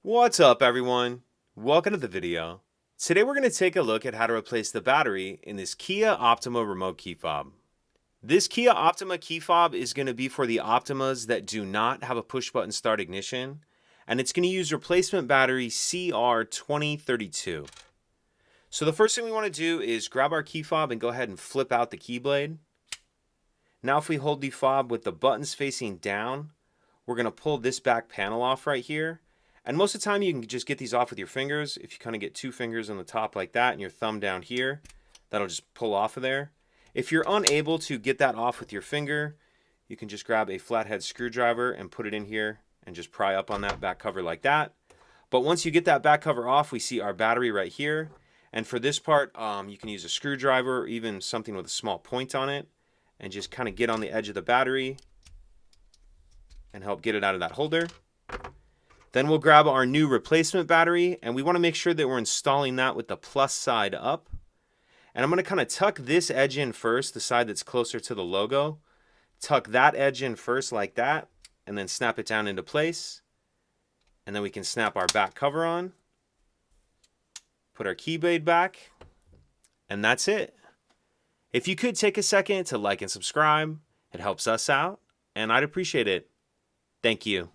What's up, everyone? Welcome to the video. Today we're going to take a look at how to replace the battery in this Kia Optima remote key fob. This Kia Optima key fob is going to be for the Optimas that do not have a push button start ignition, and it's going to use replacement battery CR2032. So the first thing we want to do is grab our key fob and go ahead and flip out the key blade. Now if we hold the fob with the buttons facing down, we're going to pull this back panel off right here. And most of the time you can just get these off with your fingers. If you kind of get two fingers on the top like that and your thumb down here, that'll just pull off of there. If you're unable to get that off with your finger, you can just grab a flathead screwdriver and put it in here and just pry up on that back cover like that. But once you get that back cover off, we see our battery right here. And for this part, you can use a screwdriver or even something with a small point on it and just kind of get on the edge of the battery and help get it out of that holder. Then we'll grab our new replacement battery, and we want to make sure that we're installing that with the plus side up. And I'm going to kind of tuck this edge in first, the side that's closer to the logo. Tuck that edge in first like that, and then snap it down into place. And then we can snap our back cover on. Put our key blade back, and that's it. If you could take a second to like and subscribe, it helps us out, and I'd appreciate it. Thank you.